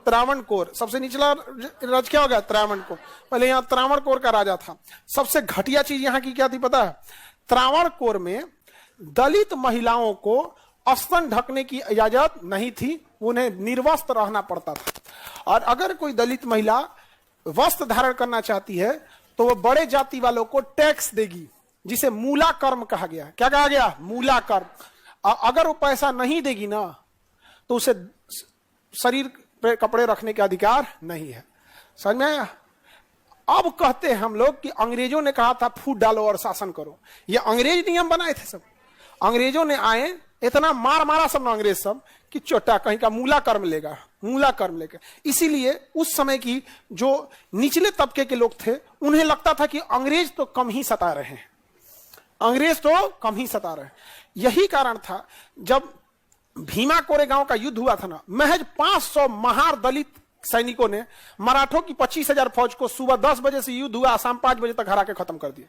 त्रावणकोर, सबसे निचला राज्य क्या हो गया? त्रावणकोर। पहले यहाँ त्रावणकोर का राजा था। सबसे घटिया चीज यहाँ की क्या थी पता है? त्रावणकोर में दलित महिलाओं को स्तन ढकने की इजाजत नहीं थी, उन्हें निर्वस्त्र रहना पड़ता था। और अगर कोई दलित महिला वस्त्र धारण करना चाहती है तो वो बड़े जाति वालों को टैक्स देगी, जिसे मूला कर्म कहा गया। क्या कहा गया? मूला कर्म। अगर वो पैसा नहीं देगी ना तो उसे शरीर पे कपड़े रखने के अधिकार नहीं है। समझ में आया? अब कहते हैं हम लोग कि अंग्रेजों ने कहा था फूट डालो और शासन करो। ये अंग्रेज नियम बनाए थे सब। अंग्रेजों ने आए, इतना मार मारा सब अंग्रेज सब कि चोटा कहीं का मूला कर्म लेगा, मूला कर्म लेगा। इसीलिए उस समय की जो निचले तबके के लोग थे उन्हें लगता था कि अंग्रेज तो कम ही सता रहे हैं, अंग्रेज तो कम ही सता रहे हैं। यही कारण था जब भीमा कोरेगांव का युद्ध हुआ था ना, महज 500 महार दलित सैनिकों ने मराठों की 25,000 फौज को सुबह 10 बजे से युद्ध हुआ, शाम 5 बजे तक हरा के खत्म कर दिया।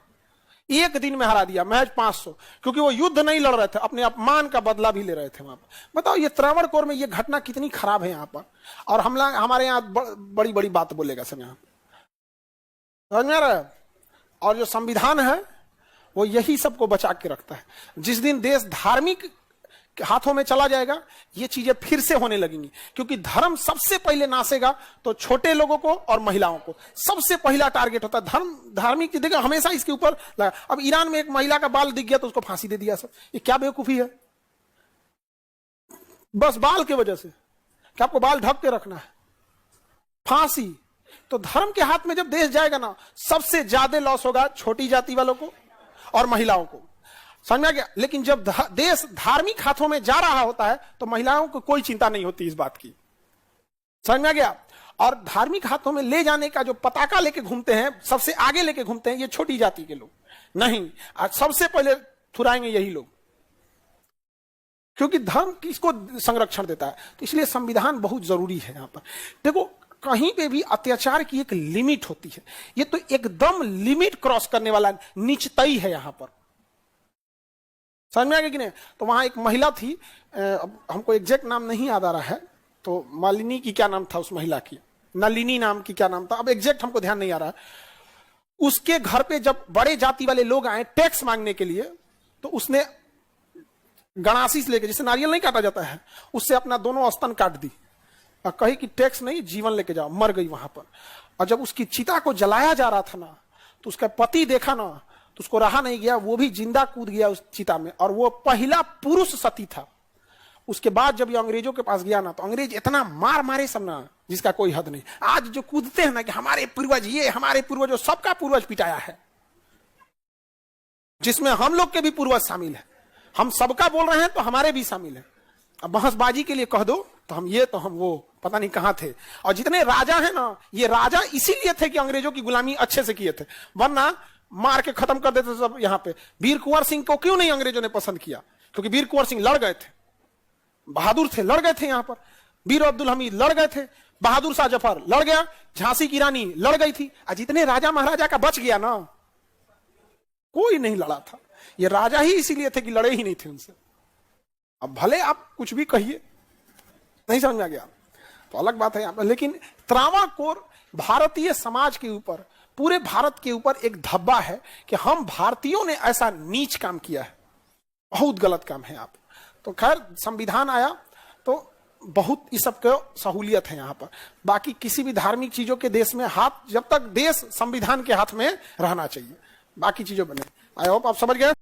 एक दिन में हरा दिया, महज 500। क्योंकि वो युद्ध नहीं लड़ रहे थे, अपने अपमान का बदला भी ले रहे थे वहां पर। बताओ ये त्रावणकोर में ये घटना कितनी खराब है यहाँ पर। और हमारे यहाँ बड़ी बड़ी बात बोलेगा सब यहाँ, समझ में आ रहा है? और जो संविधान है वो यही सबको बचा के रखता है। जिस दिन देश धार्मिक हाथों में चला जाएगा ये चीजें फिर से होने लगेंगी, क्योंकि धर्म सबसे पहले नासेगा तो छोटे लोगों को और महिलाओं को सबसे पहला टारगेट होता है। धर्म धार्मिक देखा हमेशा इसके ऊपर लगा। अब ईरान में एक महिला का बाल दिख गया तो उसको फांसी दे दिया सब। ये क्या बेवकूफी है? बस बाल की वजह से क्या आपको बाल ढक के रखना है, फांसी। तो धर्म के हाथ में जब देश जाएगा ना, सबसे ज्यादा लॉस होगा छोटी जाति वालों को और महिलाओं को। समझ में आ गया? लेकिन जब देश धार्मिक हाथों में जा रहा होता है तो महिलाओं को कोई चिंता नहीं होती इस बात की। समझ में आ गया? और धार्मिक हाथों में ले जाने का जो पताका लेके घूमते हैं, सबसे आगे लेके घूमते हैं ये छोटी जाति के लोग। नहीं, आज सबसे पहले थुराएंगे यही लोग, क्योंकि धर्म किसको संरक्षण देता है। तो इसलिए संविधान बहुत जरूरी है। यहां पर देखो, कहीं पे भी अत्याचार की एक लिमिट होती है। ये तो एकदम लिमिट क्रॉस करने वाला निचतई है यहां पर। समझ में आ गया कि नहीं? तो वहां एक महिला थी, अब हमको एग्जैक्ट नाम नहीं याद आ रहा है, तो मालिनी की क्या नाम था उस महिला की, नलिनी नाम की क्या नाम था, अब एग्जैक्ट हमको ध्यान नहीं आ रहा है। उसके घर पे जब बड़े जाति वाले लोग आए टैक्स मांगने के लिए, तो उसने गणासी से लेकर, जिससे नारियल नहीं काटा जाता है, उससे अपना दोनों स्तन काट दी और कही कि टैक्स नहीं, जीवन लेके जाओ। मर गई वहां पर। और जब उसकी चिता को जलाया जा रहा था ना, तो उसका पति देखा ना तो उसको रहा नहीं गया, वो भी जिंदा कूद गया उस चिता में। और वो पहला पुरुष सती था। उसके बाद जब ये अंग्रेजों के पास गया ना, तो अंग्रेज इतना मार मारे सब ना, जिसका कोई हद नहीं। आज जो कूदते हैं ना कि हमारे पूर्वज, ये हमारे पूर्वज, सबका पूर्वज पिटाया है, जिसमें हम लोग के भी पूर्वज शामिल है। हम सबका बोल रहे हैं तो हमारे भी शामिल है। अब बहसबाजी के लिए कह दो तो हम ये, तो हम वो, पता नहीं कहां थे। और जितने राजा है ना, ये राजा इसीलिए थे कि अंग्रेजों की गुलामी अच्छे से किए थे, वरना मार के खत्म कर देते सब। यहां पे वीर कुंवर सिंह को क्यों नहीं अंग्रेजों ने पसंद किया? क्योंकि वीर कुंवर सिंह लड़ गए थे, बहादुर थे, लड़ गए थे। यहां पर वीर अब्दुल हमीद लड़ गए थे, बहादुर शाह जफर लड़ गया, झांसी की रानी लड़ गई थी। और जितने राजा महाराजा का बच गया ना, कोई नहीं लड़ा था। ये राजा ही इसीलिए थे कि लड़े ही नहीं थे उनसे। अब भले आप कुछ भी कहिए, नहीं समझ में आ गया तो अलग बात है यहां पर। लेकिन त्रावणकोर भारतीय समाज के ऊपर, पूरे भारत के ऊपर एक धब्बा है कि हम भारतीयों ने ऐसा नीच काम किया है, बहुत गलत काम है आप। तो खैर संविधान आया तो बहुत इस सब को सहूलियत है यहाँ पर। बाकी किसी भी धार्मिक चीजों के देश में हाथ, जब तक देश संविधान के हाथ में रहना चाहिए, बाकी चीजों में नहीं। आई होप आप समझ गए।